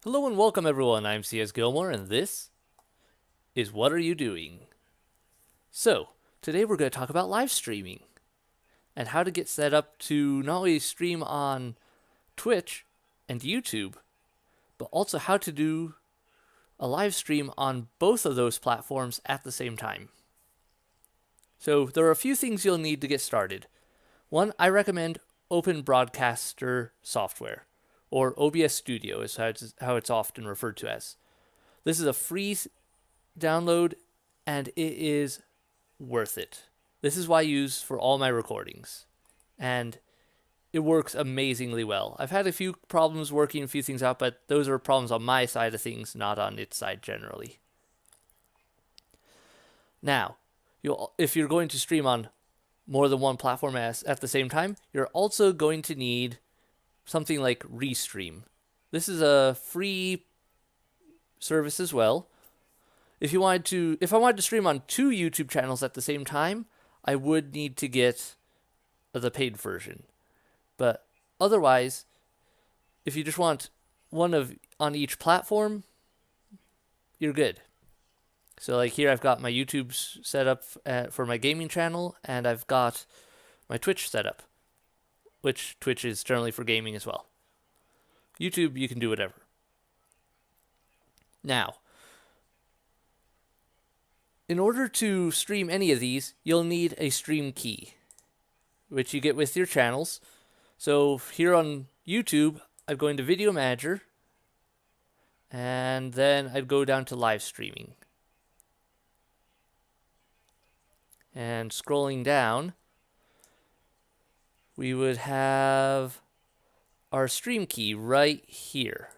Hello and welcome everyone, I'm CS Gilmore and this is What Are You Doing? So, today we're going to talk about live streaming and how to get set up to not only stream on Twitch and YouTube, but also how to do a live stream on both of those platforms at the same time. So, there are a few things you'll need to get started. One, I recommend Open Broadcaster software, or OBS Studio is how it's often referred to as. This is a free download, and it is worth it. This is what I use for all my recordings, and it works amazingly well. I've had a few problems working a few things out, but those are problems on my side of things, not on its side generally. Now, if you're going to stream on more than one platform at the same time, you're also going to need something like Restream. This is a free service as well. If I wanted to stream on two YouTube channels at the same time, I would need to get the paid version. But otherwise, if you just want one on each platform, you're good. So like here I've got my YouTube set up for my gaming channel, and I've got my Twitch set up, which Twitch is generally for gaming as well. YouTube, you can do whatever. Now, in order to stream any of these, you'll need a stream key, which you get with your channels. So here on YouTube, I'd go into Video Manager, and then I'd go down to Live Streaming. And scrolling down, we would have our stream key right here.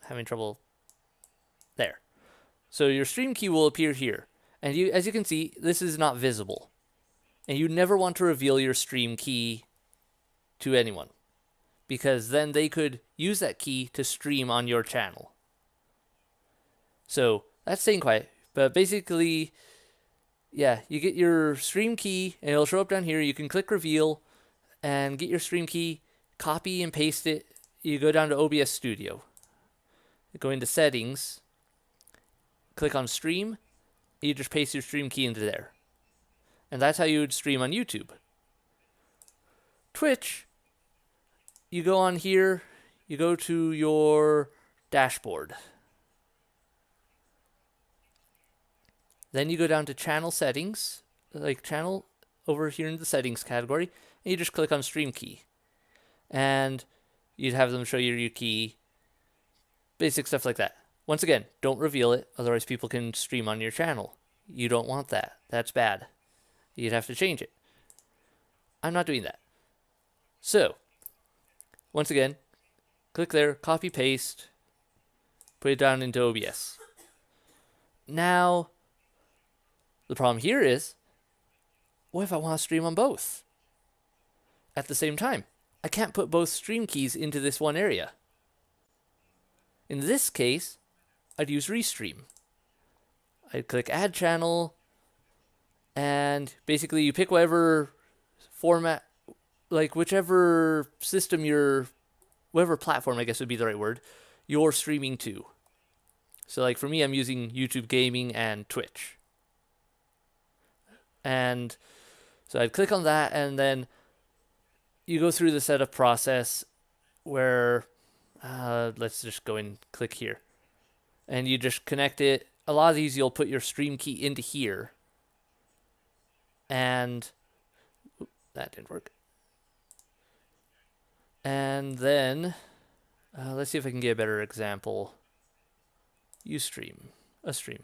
Having trouble there. So your stream key will appear here. And as you can see, this is not visible. And you never want to reveal your stream key to anyone, because then they could use that key to stream on your channel. So that's staying quiet. But basically, yeah, you get your stream key and it'll show up down here. You can click reveal and get your stream key, copy and paste it. You go down to OBS Studio. You go into settings, click on stream, you just paste your stream key into there. And that's how you would stream on YouTube. Twitch, you go on here, you go to your dashboard. Then you go down to channel settings, like channel over here in the settings category, and you just click on stream key. And you'd have them show you your key, basic stuff like that. Once again, don't reveal it, otherwise people can stream on your channel. You don't want that. That's bad. You'd have to change it. I'm not doing that. So, once again, click there, copy, paste, put it down into OBS. Now, the problem here is, what if I want to stream on both at the same time? I can't put both stream keys into this one area. In this case, I'd use Restream. I'd click Add Channel, and basically you pick whatever format, like whichever system whatever platform I guess would be the right word, you're streaming to. So like for me, I'm using YouTube Gaming and Twitch. And so I'd click on that, and then you go through the setup process where, let's just go and click here. And you just connect it. A lot of these, you'll put your stream key into here. And that didn't work. And then, let's see if I can get a better example. A stream.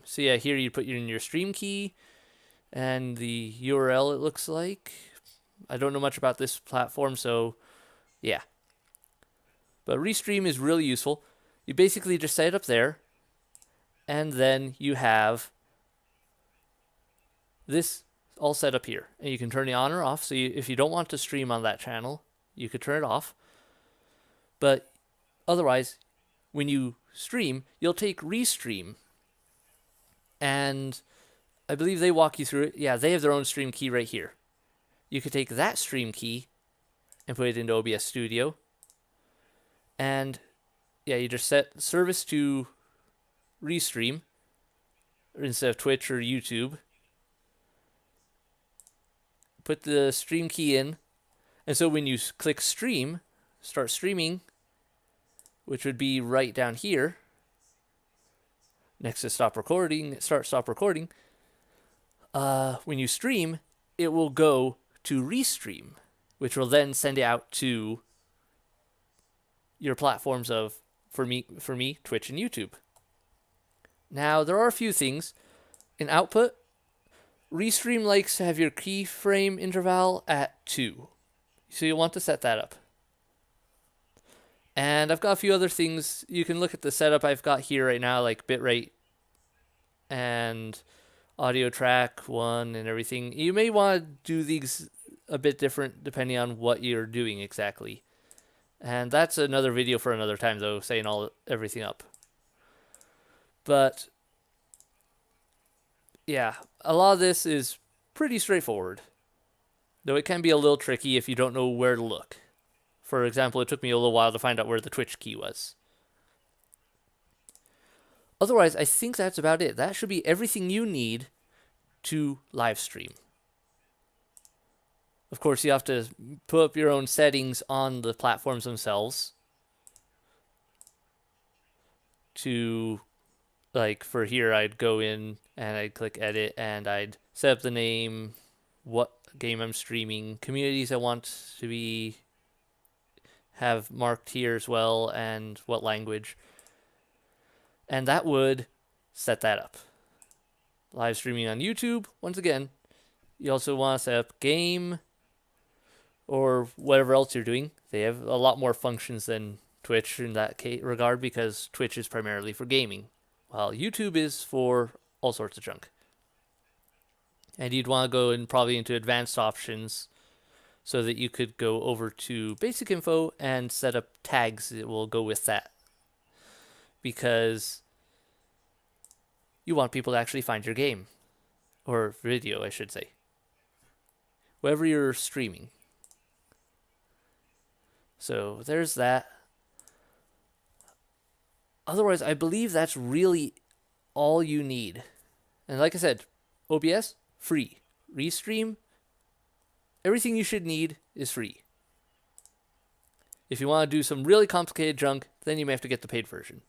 So yeah, here you put in your stream key and the URL, it looks like. I don't know much about this platform, so yeah. But Restream is really useful. You basically just set it up there, and then you have this all set up here. And you can turn it on or off. So if you don't want to stream on that channel, you could turn it off. But otherwise, when you stream, you'll take Restream, and I believe they walk you through it. Yeah, they have their own stream key right here. You could take that stream key and put it into OBS Studio. And yeah, you just set service to Restream instead of Twitch or YouTube. Put the stream key in. And so when you click stream, start streaming, which would be right down here, next to stop recording, stop recording, when you stream, it will go to Restream, which will then send it out to your platforms of, for me, Twitch and YouTube. Now, there are a few things. In output, Restream likes to have your keyframe interval at 2. So you'll want to set that up. And I've got a few other things. You can look at the setup I've got here right now, like bitrate and audio track 1 and everything. You may want to do these a bit different depending on what you're doing exactly. And that's another video for another time, though, setting everything up. But yeah, a lot of this is pretty straightforward, though it can be a little tricky if you don't know where to look. For example, it took me a little while to find out where the Twitch key was. Otherwise, I think that's about it. That should be everything you need to live stream. Of course, you have to put up your own settings on the platforms themselves. To, like, for here, I'd go in and I'd click edit and I'd set up the name, what game I'm streaming, communities I want to have marked here as well, and what language. And that would set that up. Live streaming on YouTube, once again, you also want to set up game or whatever else you're doing. They have a lot more functions than Twitch in that regard, because Twitch is primarily for gaming, while YouTube is for all sorts of junk. And you'd want to go in probably into advanced options so that you could go over to basic info and set up tags that will go with that, because you want people to actually find your game, or video, I should say, wherever you're streaming. So there's that. Otherwise, I believe that's really all you need. And like I said, OBS, free. Restream, everything you should need is free. If you want to do some really complicated junk, then you may have to get the paid version.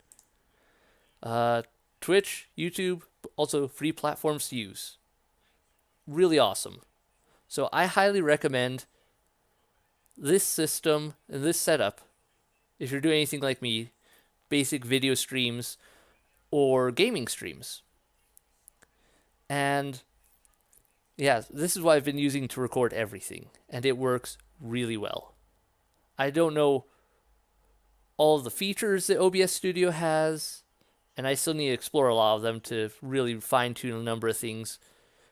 Twitch, YouTube, also free platforms to use. Really awesome. So I highly recommend this system and this setup if you're doing anything like me, basic video streams or gaming streams. And yeah, this is what I've been using to record everything, and it works really well. I don't know all of the features that OBS Studio has, and I still need to explore a lot of them to really fine-tune a number of things,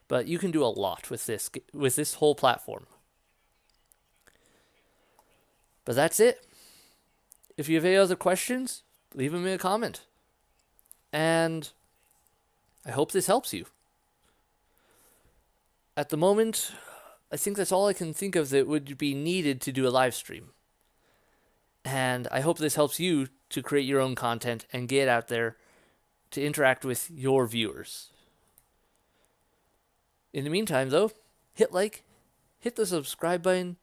but you can do a lot with this whole platform. But that's it. If you have any other questions, leave them in a comment. And I hope this helps you. At the moment, I think that's all I can think of that would be needed to do a live stream. And I hope this helps you to create your own content and get out there to interact with your viewers. In the meantime, though, hit like, hit the subscribe button.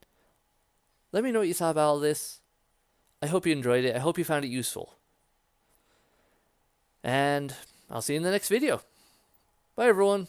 Let me know what you thought about all this. I hope you enjoyed it. I hope you found it useful. And I'll see you in the next video. Bye, everyone.